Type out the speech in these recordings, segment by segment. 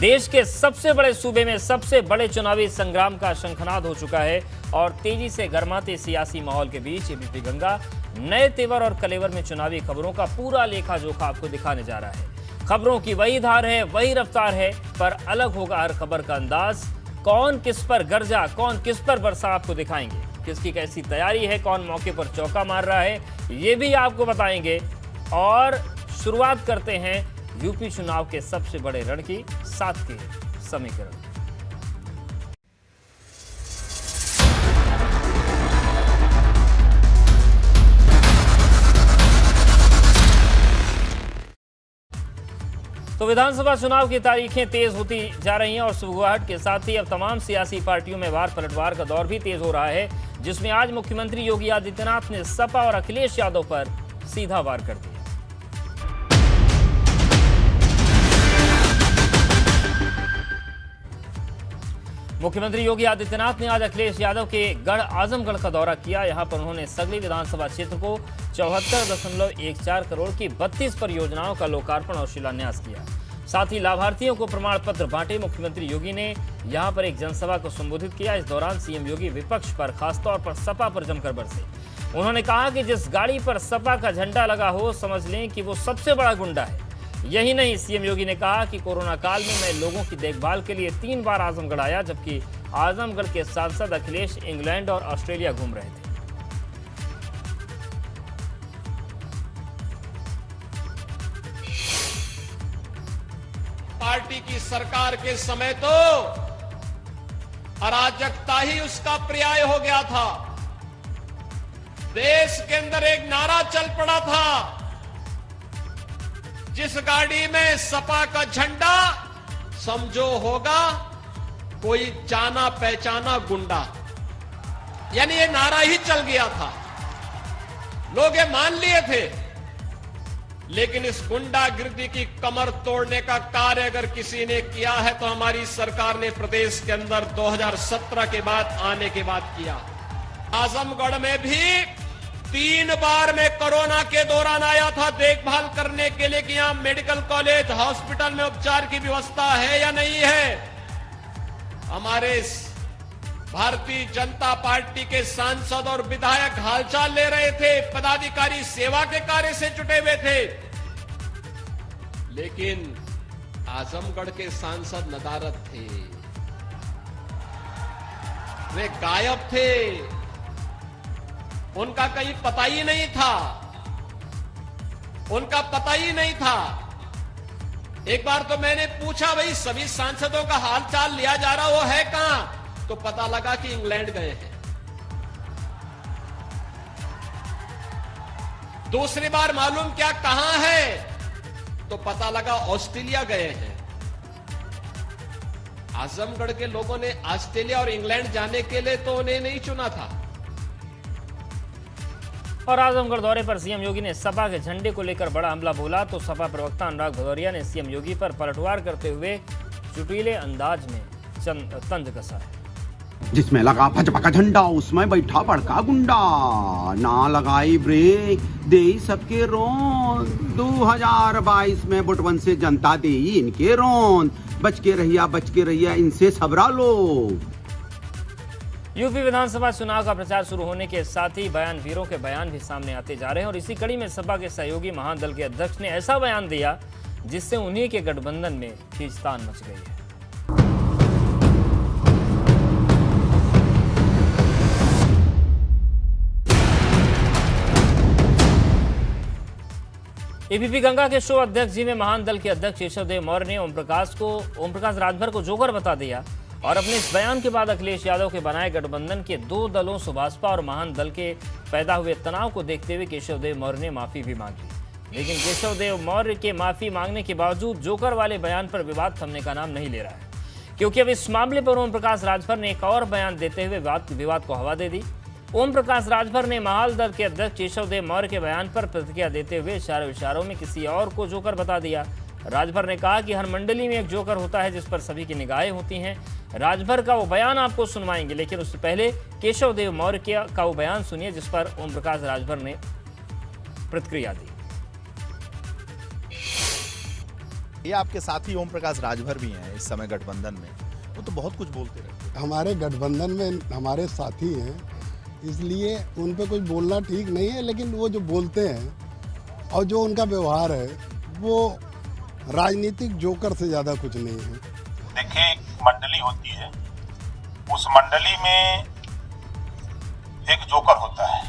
देश के सबसे बड़े सूबे में सबसे बड़े चुनावी संग्राम का शंखनाद हो चुका है और तेजी से गर्माते सियासी माहौल के बीच एबीपी गंगा नए तेवर और कलेवर में चुनावी खबरों का पूरा लेखा जोखा आपको दिखाने जा रहा है। खबरों की वही धार है, वही रफ्तार है, पर अलग होगा हर खबर का अंदाज। कौन किस पर गरजा, कौन किस पर बरसा आपको दिखाएंगे। किसकी कैसी तैयारी है, कौन मौके पर चौका मार रहा है, ये भी आपको बताएंगे। और शुरुआत करते हैं यूपी चुनाव के सबसे बड़े रण की 7 के समीकरण। तो विधानसभा चुनाव की तारीखें तेज होती जा रही हैं और सुबुगाहट के साथ ही अब तमाम सियासी पार्टियों में वार पलटवार का दौर भी तेज हो रहा है, जिसमें आज मुख्यमंत्री योगी आदित्यनाथ ने सपा और अखिलेश यादव पर सीधा वार कर दिया। मुख्यमंत्री योगी आदित्यनाथ ने आज अखिलेश यादव के गढ़ आजमगढ़ का दौरा किया। यहां पर उन्होंने सगली विधानसभा क्षेत्र को 74.14 करोड़ की 32 परियोजनाओं का लोकार्पण और शिलान्यास किया। साथ ही लाभार्थियों को प्रमाण पत्र बांटे। मुख्यमंत्री योगी ने यहां पर एक जनसभा को संबोधित किया। इस दौरान सीएम योगी विपक्ष पर, खासतौर पर सपा पर जमकर बरसे। उन्होंने कहा कि जिस गाड़ी पर सपा का झंडा लगा हो, समझ लें कि वो सबसे बड़ा गुंडा है। यही नहीं, सीएम योगी ने कहा कि कोरोना काल में मैं लोगों की देखभाल के लिए 3 बार आजमगढ़ आया, जबकि आजमगढ़ के सांसद अखिलेश इंग्लैंड और ऑस्ट्रेलिया घूम रहे थे। पार्टी की सरकार के समय तो अराजकता ही उसका पर्याय हो गया था। देश के अंदर एक नारा चल पड़ा था, जिस गाड़ी में सपा का झंडा समझो होगा कोई जाना पहचाना गुंडा। यानी ये नारा ही चल गया था, लोग ये मान लिए थे। लेकिन इस गुंडागिर्दी की कमर तोड़ने का कार्य अगर किसी ने किया है तो हमारी सरकार ने प्रदेश के अंदर 2017 के बाद आने के बाद किया। आजमगढ़ में भी 3 बार मैं कोरोना के दौरान आया था देखभाल करने के लिए कि यहां मेडिकल कॉलेज, हॉस्पिटल में उपचार की व्यवस्था है या नहीं है। हमारे भारतीय जनता पार्टी के सांसद और विधायक हालचाल ले रहे थे, पदाधिकारी सेवा के कार्य से जुटे हुए थे। लेकिन आजमगढ़ के सांसद नदारद थे, वे गायब थे, उनका कहीं पता ही नहीं था, उनका पता ही नहीं था। एक बार तो मैंने पूछा, भाई सभी सांसदों का हालचाल लिया जा रहा, वो है कहां? तो पता लगा कि इंग्लैंड गए हैं। दूसरी बार मालूम क्या कहां है, तो पता लगा ऑस्ट्रेलिया गए हैं। आजमगढ़ के लोगों ने ऑस्ट्रेलिया और इंग्लैंड जाने के लिए तो उन्हें नहीं चुना था। और आजमगढ़ दौरे पर सीएम योगी ने सपा के झंडे को लेकर बड़ा हमला बोला तो सपा प्रवक्ता अनुराग भदौरिया ने सीएम योगी पर पलटवार करते हुए चुटीले अंदाज में तंज कसा है। जिसमें लगा भाजपा का झंडा उसमें बैठा बड़का गुंडा, ना लगाई ब्रेक दे सबके रोन। 2022 में बुटवन से जनता दे इनके रोन। बच के रहिया इनसे सबरा लो। यूपी विधानसभा चुनाव का प्रचार शुरू होने के साथ ही बयान वीरों के बयान भी सामने आते जा रहे हैं और इसी कड़ी में सपा के सहयोगी महादल के अध्यक्ष ने ऐसा बयान दिया जिससे उन्हीं के गठबंधन में खींचतान मच गई है। एबीपी गंगा के शो अध्यक्ष जी में महादल के अध्यक्ष केशव देव मौर्य ने ओम प्रकाश राजभर को जोकर बता दिया और अपने इस बयान के बाद अखिलेश यादव के बनाए गठबंधन के 2 दलों सुभाषपा और महान दल के पैदा हुए तनाव को देखते हुए केशव देव मौर्य ने माफी भी मांगी। लेकिन केशव देव मौर्य के माफी मांगने के बावजूद जोकर वाले बयान पर विवाद थमने का नाम नहीं ले रहा है, क्योंकि अब इस मामले पर ओम प्रकाश राजभर ने एक और बयान देते हुए विवाद को हवा दे दी। ओम प्रकाश राजभर ने महाल दल के अध्यक्ष केशव देव मौर्य के बयान पर प्रतिक्रिया देते हुए इशारों में किसी और को जोकर बता दिया। राजभर ने कहा कि हर मंडली में एक जोकर होता है जिस पर सभी की निगाहें होती हैं। राजभर का वो बयान आपको सुनवाएंगे, लेकिन उससे पहले केशव देव मौर्य का वो बयान सुनिए जिस पर ओम प्रकाश राजभर ने प्रतिक्रिया दी। ये आपके साथी ओम प्रकाश राजभर भी हैं इस समय गठबंधन में, वो तो बहुत कुछ बोलते रहते हैं। हमारे गठबंधन में हमारे साथी हैं, इसलिए उन पे कुछ बोलना ठीक नहीं है, लेकिन वो जो बोलते हैं और जो उनका व्यवहार है वो राजनीतिक जोकर से ज़्यादा कुछ नहीं है। देखिए, एक मंडली होती है, उस मंडली में एक जोकर होता है,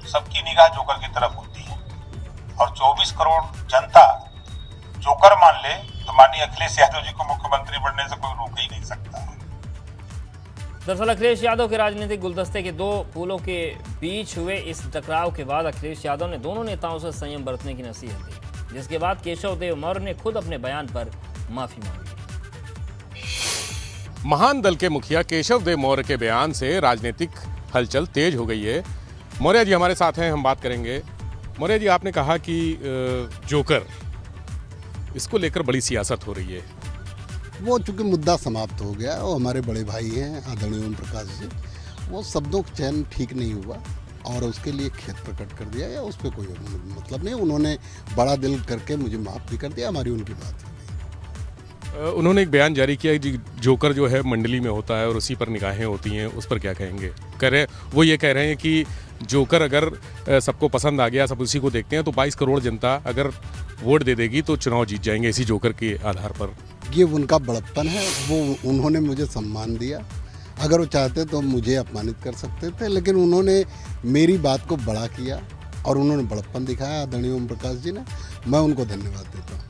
सबकी निगाह जोकर की तरफ होती है और 24 करोड़ जनता जोकर मान ले तो माननीय अखिलेश यादव जी को मुख्यमंत्री बनने से कोई रोक ही नहीं सकता है। दरअसल अखिलेश यादव के राजनीतिक गुलदस्ते के दो फूलों के बीच हुए इस टकराव के बाद अखिलेश यादव ने दोनों नेताओं से संयम बरतने की नसीहत दी, जिसके बाद केशव देव मौर्य ने खुद अपने बयान पर माफी मांगी। महान दल के मुखिया केशव देव मौर्य के बयान से राजनीतिक हलचल तेज हो गई है। मौर्य जी हमारे साथ हैं, हम बात करेंगे। मौर्य जी, आपने कहा कि जोकर, इसको लेकर बड़ी सियासत हो रही है। वो चूँकि मुद्दा समाप्त हो गया, वो हमारे बड़े भाई हैं आदरणीय ओम प्रकाश जी, वो शब्दों का चयन ठीक नहीं हुआ और उसके लिए खेद प्रकट कर दिया, या उस पर कोई मतलब नहीं। उन्होंने बड़ा दिल करके मुझे माफ़ भी कर दिया, हमारी उनकी बात है। उन्होंने एक बयान जारी किया कि जोकर जो है मंडली में होता है और उसी पर निगाहें होती हैं, उस पर क्या कहेंगे? वो ये कह रहे हैं कि जोकर अगर सबको पसंद आ गया, सब उसी को देखते हैं, तो 22 करोड़ जनता अगर वोट दे देगी तो चुनाव जीत जाएंगे इसी जोकर के आधार पर। ये उनका बड़प्पन है, वो उन्होंने मुझे सम्मान दिया। अगर वो चाहते तो मुझे अपमानित कर सकते थे, लेकिन उन्होंने मेरी बात को बड़ा किया और उन्होंने बड़प्पन दिखाया आदरणीय ओम प्रकाश जी ने। मैं उनको धन्यवाद देता हूँ।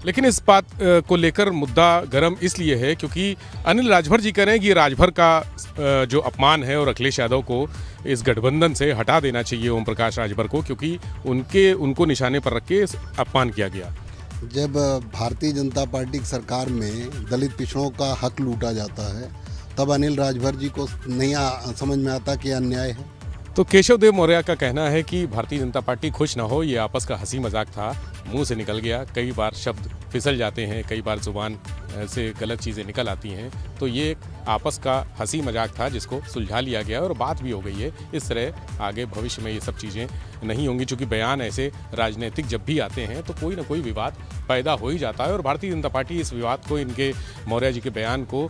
लेकिन इस बात को लेकर मुद्दा गर्म इसलिए है क्योंकि अनिल राजभर जी कह रहे हैं कि ये राजभर का जो अपमान है और अखिलेश यादव को इस गठबंधन से हटा देना चाहिए ओम प्रकाश राजभर को, क्योंकि उनको निशाने पर रख के अपमान किया गया। जब भारतीय जनता पार्टी की सरकार में दलित पिछड़ों का हक लूटा जाता है, तब अनिल राजभर जी को नहीं समझ में आता कि अन्याय है। तो केशव देव मौर्य का कहना है कि भारतीय जनता पार्टी खुश ना हो, ये आपस का हंसी मजाक था, मुंह से निकल गया, कई बार शब्द फिसल जाते हैं, कई बार जुबान से गलत चीज़ें निकल आती हैं, तो ये एक आपस का हंसी मजाक था जिसको सुलझा लिया गया और बात भी हो गई है। इस तरह आगे भविष्य में ये सब चीज़ें नहीं होंगी, चूँकि बयान ऐसे राजनीतिक जब भी आते हैं तो कोई ना कोई विवाद पैदा हो ही जाता है और भारतीय जनता पार्टी इस विवाद को, इनके मौर्य जी के बयान को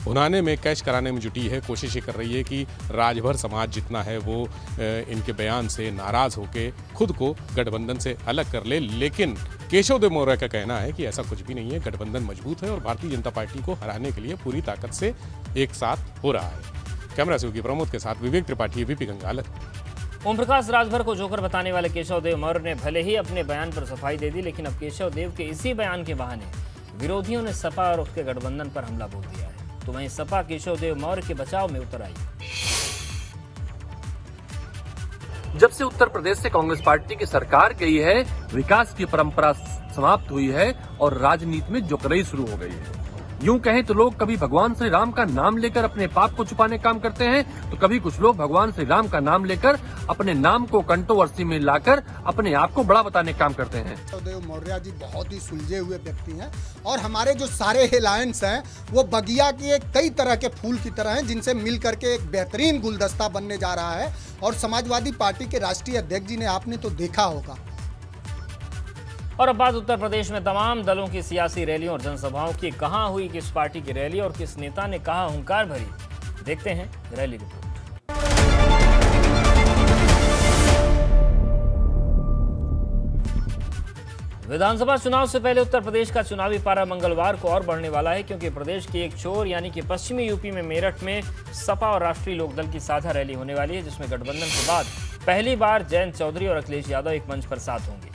भुनाने में, कैश कराने में जुटी है। कोशिश ये कर रही है कि राजभर समाज जितना है वो इनके बयान से नाराज़ होकर खुद को गठबंधन से अलग कर ले। लेकिन केशव देव मौर्य का कहना है कि ऐसा कुछ भी नहीं है, गठबंधन मजबूत है और भारतीय जनता पार्टी को हराने के लिए पूरी ताकत से एक साथ हो रहा है। कैमरा सहयोगी प्रमोद के साथ विवेक त्रिपाठी, एबीपी गंगालक। ओम प्रकाश राजभर को जोकर बताने वाले केशव देव मौर्य ने भले ही अपने बयान पर सफाई दे दी, लेकिन अब केशव देव के इसी बयान के बहाने विरोधियों ने सपा और उसके गठबंधन पर हमला बोल दिया है। तो वहीं सपा केशव देव मौर्य के बचाव में उतर आई। जब से उत्तर प्रदेश से कांग्रेस पार्टी की सरकार गई है, विकास की परंपरा समाप्त हुई है और राजनीति में जोकराई शुरू हो गई है। यूं कहें तो लोग कभी भगवान श्री राम का नाम लेकर अपने पाप को छुपाने काम करते हैं, तो कभी कुछ लोग भगवान श्री राम का नाम लेकर अपने नाम को कंट्रोवर्सी में लाकर अपने आप को बड़ा बताने काम करते हैं। केशव देव मौर्य जी बहुत ही सुलझे हुए व्यक्ति हैं और हमारे जो सारे हेलायंस हैं वो बगिया की एक कई तरह के फूल की तरह हैं, जिनसे मिल करके एक बेहतरीन गुलदस्ता बनने जा रहा है। और समाजवादी पार्टी के राष्ट्रीय अध्यक्ष जी ने आपने तो देखा होगा। और अब बात उत्तर प्रदेश में तमाम दलों की सियासी रैलियों और जनसभाओं की। कहां हुई किस पार्टी की रैली और किस नेता ने कहा हुंकार भरी, देखते हैं रैली रिपोर्ट। विधानसभा चुनाव से पहले उत्तर प्रदेश का चुनावी पारा मंगलवार को और बढ़ने वाला है, क्योंकि प्रदेश की एक छोर यानी कि पश्चिमी यूपी में मेरठ में सपा और राष्ट्रीय लोकदल की साझा रैली होने वाली है, जिसमें गठबंधन के बाद पहली बार जयंत चौधरी और अखिलेश यादव एक मंच पर साथ होंगे।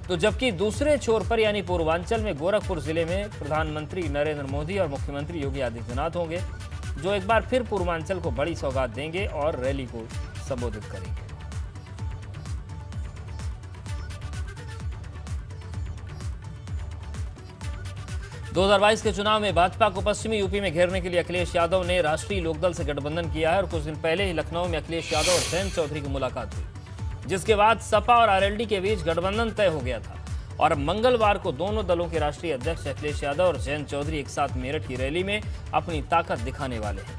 तो जबकि दूसरे छोर पर यानी पूर्वांचल में गोरखपुर जिले में प्रधानमंत्री नरेंद्र मोदी और मुख्यमंत्री योगी आदित्यनाथ होंगे, जो एक बार फिर पूर्वांचल को बड़ी सौगात देंगे और रैली को संबोधित करेंगे। – 2022 के चुनाव में भाजपा को पश्चिमी यूपी में घेरने के लिए अखिलेश यादव ने राष्ट्रीय लोकदल से गठबंधन किया है और कुछ दिन पहले ही लखनऊ में अखिलेश यादव और जयंत चौधरी की मुलाकात हुई, जिसके बाद सपा और आरएलडी के बीच गठबंधन तय हो गया था। और मंगलवार को दोनों दलों के राष्ट्रीय अध्यक्ष अखिलेश यादव और जयंत चौधरी एक साथ मेरठ की रैली में अपनी ताकत दिखाने वाले हैं।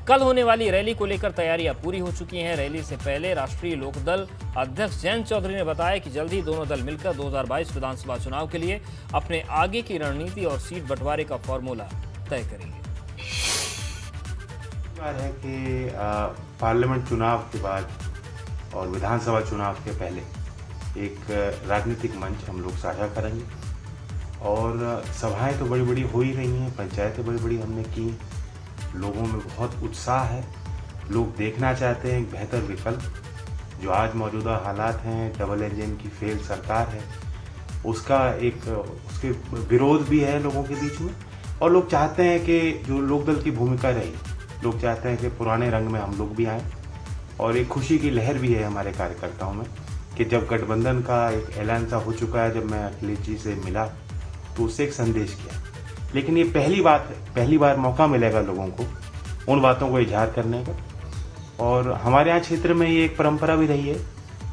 कल होने वाली रैली को लेकर तैयारियां पूरी हो चुकी हैं। रैली से पहले राष्ट्रीय लोकदल अध्यक्ष जयंत चौधरी ने बताया कि जल्द ही दोनों दल मिलकर 2022 विधानसभा चुनाव के लिए अपने आगे की रणनीति और सीट बंटवारे का फॉर्मूला तय करेंगे। है कि पार्लियामेंट चुनाव के बाद और विधानसभा चुनाव के पहले एक राजनीतिक मंच हम लोग साझा करेंगे और सभाएं तो बड़ी बड़ी हो ही रही हैं, पंचायतें बड़ी बड़ी हमने की, लोगों में बहुत उत्साह है, लोग देखना चाहते हैं एक बेहतर विकल्प। जो आज मौजूदा हालात हैं, डबल इंजन की फेल सरकार है, उसके विरोध भी है लोगों के बीच में, और लोग चाहते हैं कि जो लोकदल की भूमिका रही, लोग चाहते हैं कि पुराने रंग में हम लोग भी आएँ। और एक खुशी की लहर भी है हमारे कार्यकर्ताओं में कि जब गठबंधन का एक ऐलान सा हो चुका है, जब मैं अखिलेश जी से मिला तो उससे एक संदेश किया। लेकिन ये पहली बार मौका मिलेगा लोगों को उन बातों को इजहार करने का। और हमारे यहाँ क्षेत्र में ये एक परंपरा भी रही है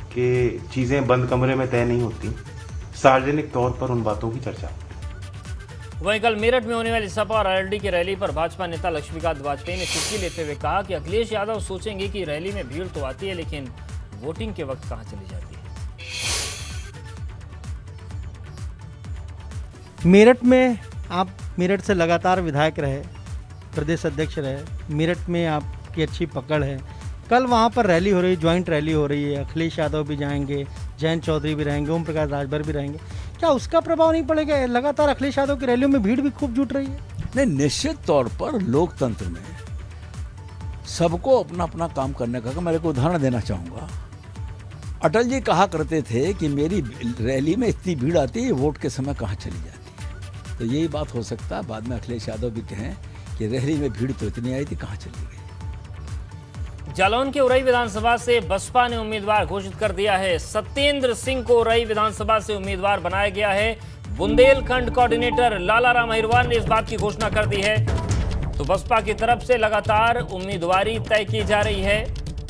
कि चीज़ें बंद कमरे में तय नहीं होती, सार्वजनिक तौर पर उन बातों की चर्चा। वहीं कल मेरठ में होने वाली सपा और आरएलडी की रैली पर भाजपा नेता लक्ष्मीकांत वाजपेयी ने चुटकी लेते हुए कहा कि अखिलेश यादव सोचेंगे कि रैली में भीड़ तो आती है, लेकिन वोटिंग के वक्त कहां चली जाती है। मेरठ में आप मेरठ से लगातार विधायक रहे, प्रदेश अध्यक्ष रहे, मेरठ में आपकी अच्छी पकड़ है। कल वहाँ पर रैली हो रही, ज्वाइंट रैली हो रही है, अखिलेश यादव भी जाएंगे, जयंत चौधरी भी रहेंगे, ओम प्रकाश राजभर भी रहेंगे, क्या उसका प्रभाव नहीं पड़ेगा? लगातार अखिलेश यादव की रैलियों में भीड़ भी खूब जुट रही है। नहीं, निश्चित तौर पर लोकतंत्र में सबको अपना अपना काम करने का। मैं एक उदाहरण देना चाहूँगा। अटल जी कहा करते थे कि मेरी रैली में इतनी भीड़ आती है, वोट के समय कहाँ चली जाती है। तो यही बात हो सकता है बाद में अखिलेश यादव भी कहें कि रैली में भीड़ तो इतनी आई थी, कहाँ चली गई। जालौन के उरई विधानसभा से बसपा ने उम्मीदवार घोषित कर दिया है। सत्येंद्र सिंह को उरई विधानसभा से उम्मीदवार बनाया गया है। बुंदेलखंड कोऑर्डिनेटर लालाराम अहिरवार ने इस बात की घोषणा कर दी है। तो बसपा की तरफ से लगातार उम्मीदवारी तय की जा रही है,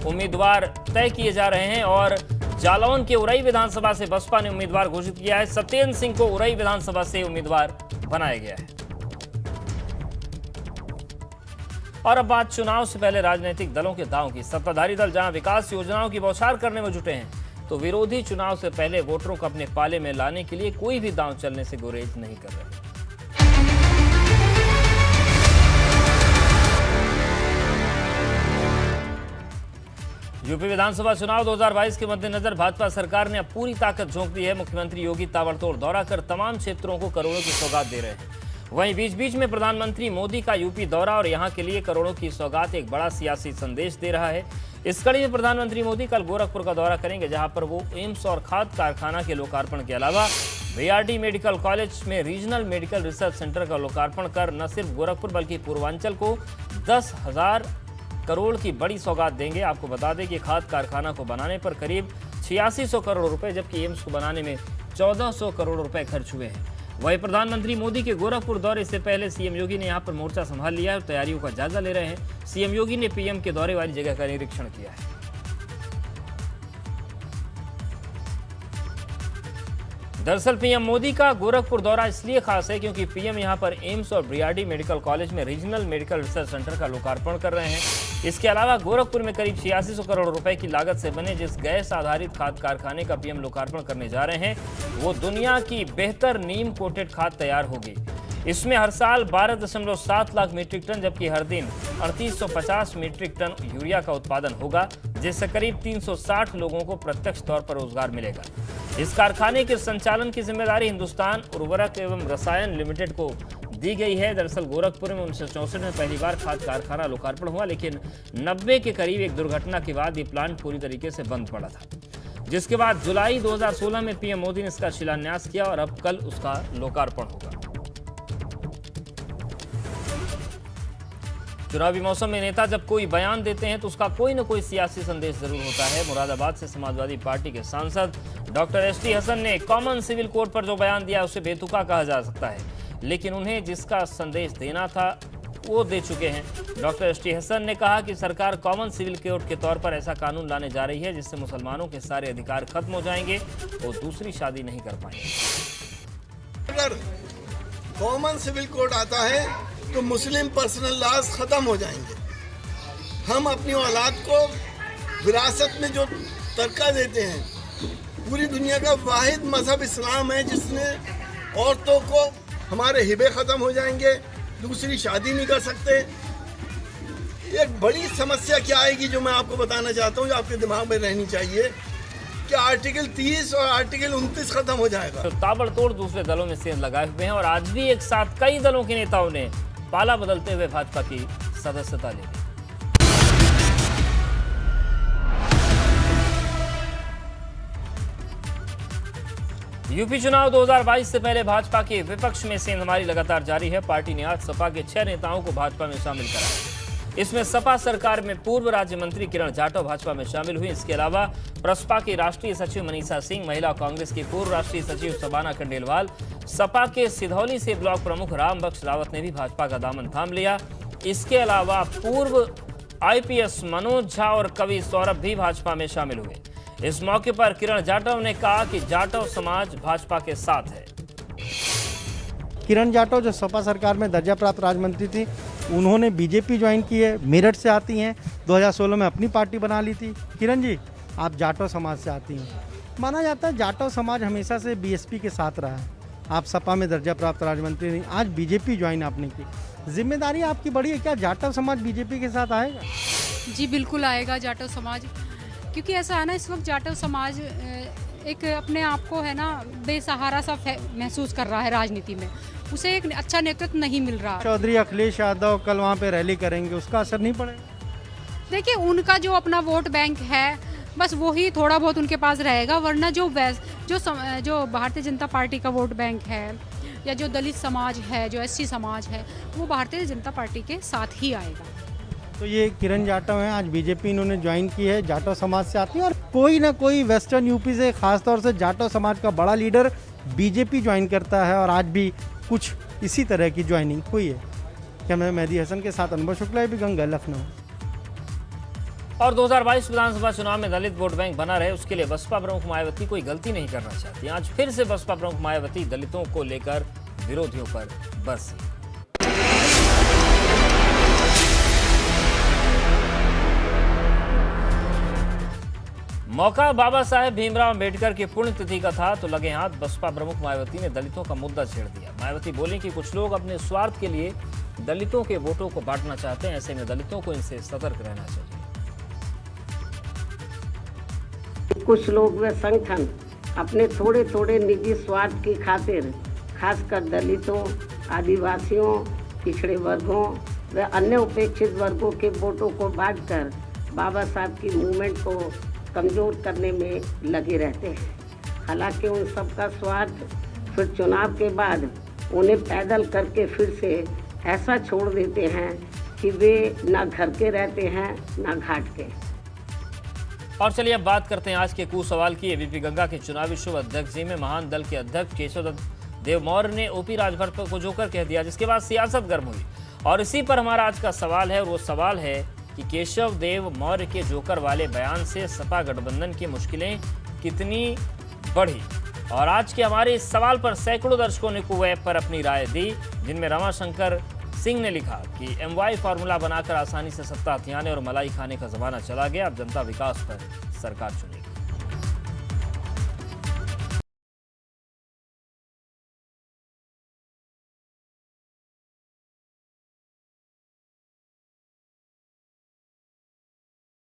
उम्मीदवार तय किए जा रहे हैं और जालौन के उरई विधानसभा से बसपा ने उम्मीदवार घोषित किया है। सत्येंद्र सिंह को उरई विधानसभा से उम्मीदवार बनाया गया है। और अब बात चुनाव से पहले राजनीतिक दलों के दांव की। सत्ताधारी दल जहां विकास योजनाओं की बौछार करने में जुटे हैं, तो विरोधी चुनाव से पहले वोटरों को अपने पाले में लाने के लिए कोई भी दांव चलने से गुरेज नहीं कर रहे। यूपी विधानसभा चुनाव 2022 के मद्देनजर भाजपा सरकार ने अब पूरी ताकत झोंक दी है। मुख्यमंत्री योगी ताबड़तोड़ दौरा कर तमाम क्षेत्रों को करोड़ों की सौगात दे रहे हैं। वहीं बीच बीच में प्रधानमंत्री मोदी का यूपी दौरा और यहां के लिए करोड़ों की सौगात एक बड़ा सियासी संदेश दे रहा है। इस कड़ी में प्रधानमंत्री मोदी कल गोरखपुर का दौरा करेंगे, जहां पर वो एम्स और खाद कारखाना के लोकार्पण के अलावा बीआरडी मेडिकल कॉलेज में रीजनल मेडिकल रिसर्च सेंटर का लोकार्पण कर न सिर्फ गोरखपुर बल्कि पूर्वांचल को 10,000 करोड़ की बड़ी सौगात देंगे। आपको बता दें कि खाद कारखाना को बनाने पर करीब 8600 करोड़ रुपए, जबकि एम्स को बनाने में 1400 करोड़ रुपए खर्च हुए हैं। वहीं प्रधानमंत्री मोदी के गोरखपुर दौरे से पहले सीएम योगी ने यहां पर मोर्चा संभाल लिया है और तैयारियों का जायजा ले रहे हैं। सीएम योगी ने पीएम के दौरे वाली जगह का निरीक्षण किया है। दरअसल पीएम मोदी का गोरखपुर दौरा इसलिए खास है क्योंकि पीएम यहां पर एम्स और बीआरडी मेडिकल कॉलेज में रीजनल मेडिकल रिसर्च सेंटर का लोकार्पण कर रहे हैं। इसके अलावा गोरखपुर में करीब 8600 करोड़ रुपए की लागत से बने जिस गैस आधारित खाद कारखाने का पीएम लोकार्पण करने जा रहे हैं, वो दुनिया की बेहतर नीम कोटेड खाद तैयार होगी। इसमें हर साल 12.7 लाख मीट्रिक टन, जबकि हर दिन 3850 मीट्रिक टन यूरिया का उत्पादन होगा, जिससे करीब 360 लोगों को प्रत्यक्ष तौर पर रोजगार मिलेगा। इस कारखाने के संचालन की जिम्मेदारी हिंदुस्तान उर्वरक एवं रसायन लिमिटेड को दी गई है। दरअसल गोरखपुर में 1964 में पहली बार खाद कारखाना लोकार्पण हुआ, लेकिन 90 के करीब एक दुर्घटना के बाद ये प्लांट पूरी तरीके से बंद पड़ा था, जिसके बाद जुलाई 2016 में पीएम मोदी ने इसका शिलान्यास किया और अब कल उसका लोकार्पण होगा। चुनावी मौसम में नेता जब कोई बयान देते हैं तो उसका कोई न कोई सियासी संदेश जरूर होता है। मुरादाबाद से समाजवादी पार्टी के सांसद डॉक्टर एसटी हसन ने कॉमन सिविल कोड पर जो बयान दिया उसे बेतुका कहा जा सकता है, लेकिन उन्हें जिसका संदेश देना था वो दे चुके हैं। डॉक्टर एसटी हसन ने कहा कि सरकार कॉमन सिविल कोड के तौर पर ऐसा कानून लाने जा रही है जिससे मुसलमानों के सारे अधिकार खत्म हो जाएंगे, वो दूसरी शादी नहीं कर पाएंगे। अगर कॉमन सिविल कोड आता है तो मुस्लिम पर्सनल लॉज खत्म हो जाएंगे, हम अपनी औलाद को विरासत में जो तरका देते हैं, पूरी दुनिया का वाहिद मजहब इस्लाम है जिसने औरतों को हमारे हिबे ख़त्म हो जाएंगे, दूसरी शादी नहीं कर सकते। एक बड़ी समस्या क्या आएगी जो मैं आपको बताना चाहता हूँ, जो आपके दिमाग में रहनी चाहिए कि आर्टिकल 30 और आर्टिकल 29 खत्म हो जाएगा। तो ताबड़तोड़ दूसरे दलों में सेंध लगाए हुए हैं और आज भी एक साथ कई दलों के नेताओं ने पाला बदलते हुए भाजपा की सदस्यता ली। यूपी चुनाव 2022 से पहले भाजपा के विपक्ष में सेंधमारी लगातार जारी है। पार्टी ने आज सपा के 6 नेताओं को भाजपा में शामिल कराया। इसमें सपा सरकार में पूर्व राज्य मंत्री किरण जाटव भाजपा में शामिल हुई। इसके अलावा प्रसपा की राष्ट्रीय सचिव मनीषा सिंह, महिला कांग्रेस की पूर्व राष्ट्रीय सचिव शबाना खंडेलवाल, सपा के सिधौली से ब्लॉक प्रमुख रामबख्श रावत ने भी भाजपा का दामन थाम लिया। इसके अलावा पूर्व आईपीएस मनोज झा और कवि सौरभ भी भाजपा में शामिल हुए। इस मौके पर किरण जाटव ने कहा कि जाटव समाज भाजपा के साथ है। किरण जाटव जो सपा सरकार में दर्जा प्राप्त राज्य मंत्री थी, उन्होंने बीजेपी ज्वाइन की है, मेरठ से आती हैं, 2016 में अपनी पार्टी बना ली थी। किरण जी, आप जाटव समाज से आती हैं। माना जाता है जाटव समाज हमेशा से बीएसपी के साथ रहा है। आप सपा में दर्जा प्राप्त राज्य मंत्री नहीं, आज बीजेपी ज्वाइन आपने की, जिम्मेदारी आपकी बड़ी है। क्या जाटव समाज बीजेपी के साथ आएगा? जी बिल्कुल आएगा जाटव समाज, क्योंकि ऐसा है ना, इस वक्त जाटव समाज एक अपने आप को है ना बेसहारा सा महसूस कर रहा है राजनीति में। उसे एक अच्छा नेतृत्व नहीं मिल रहा। चौधरी अखिलेश यादव कल वहाँ पे रैली करेंगे, उसका असर नहीं पड़ेगा? देखिए, उनका जो अपना वोट बैंक है बस वही थोड़ा बहुत उनके पास रहेगा, वरना जो भारतीय जनता पार्टी का वोट बैंक है या जो दलित समाज है, जो एससी समाज है, वो भारतीय जनता पार्टी के साथ ही आएगा। तो ये किरण जाटव हैं, आज बीजेपी इन्होंने ज्वाइन की है, जाटव समाज से आती है और कोई ना कोई वेस्टर्न यूपी से खासतौर से जाटव समाज का बड़ा लीडर बीजेपी ज्वाइन करता है और आज भी कुछ इसी तरह की ज्वाइनिंग हुई है। कैमरा मेहदी हसन के साथ अनुभव शुक्ला, भी गंगा, लखनऊ। और 2022 विधानसभा चुनाव में दलित वोट बैंक बना रहे, उसके लिए बसपा प्रमुख मायावती कोई गलती नहीं करना चाहती। आज फिर से बसपा प्रमुख मायावती दलितों को लेकर विरोधियों पर बरसी। मौका बाबा साहेब भीमराव अम्बेडकर की पुण्यतिथि का था, तो लगे हाथ बसपा प्रमुख मायावती ने दलितों का मुद्दा छेड़ दिया। मायावती बोली कि कुछ लोग अपने स्वार्थ के लिए दलितों के वोटों को बांटना चाहते हैं, ऐसे में दलितों को इनसे सतर्क रहना चाहिए। कुछ लोग व संगठन अपने थोड़े थोड़े निजी स्वार्थ की खातिर खासकर दलितों, आदिवासियों, पिछड़े वर्गों व अन्य उपेक्षित वर्गों के वोटों को बांटकर बाबा साहब की मूवमेंट को कमज़ोर करने में लगे रहते हैं। हालांकि उन सबका स्वार्थ फिर चुनाव के बाद उन्हें पैदल करके फिर से ऐसा छोड़ देते हैं कि वे ना घर के रहते हैं ना घाट के। और चलिए अब बात करते हैं आज के कू सवाल की। एबीपी गंगा के चुनावी शुभ अध्यक्ष जी में महान दल के अध्यक्ष केशव देव मौर्य ने ओपी राजभर को जोकर कह दिया, जिसके बाद सियासत गर्म हुई। और इसी पर हमारा आज का सवाल है, और वो सवाल है कि केशव देव मौर्य के जोकर वाले बयान से सपा गठबंधन की मुश्किलें कितनी बढ़ी। और आज के हमारे इस सवाल पर सैकड़ों दर्शकों ने कू ऐप पर अपनी राय दी, जिनमें रमाशंकर सिंह ने लिखा कि MY फार्मूला बनाकर आसानी से सत्ता हथियाने और मलाई खाने का जमाना चला गया, अब जनता विकास पर सरकार चुनेगी।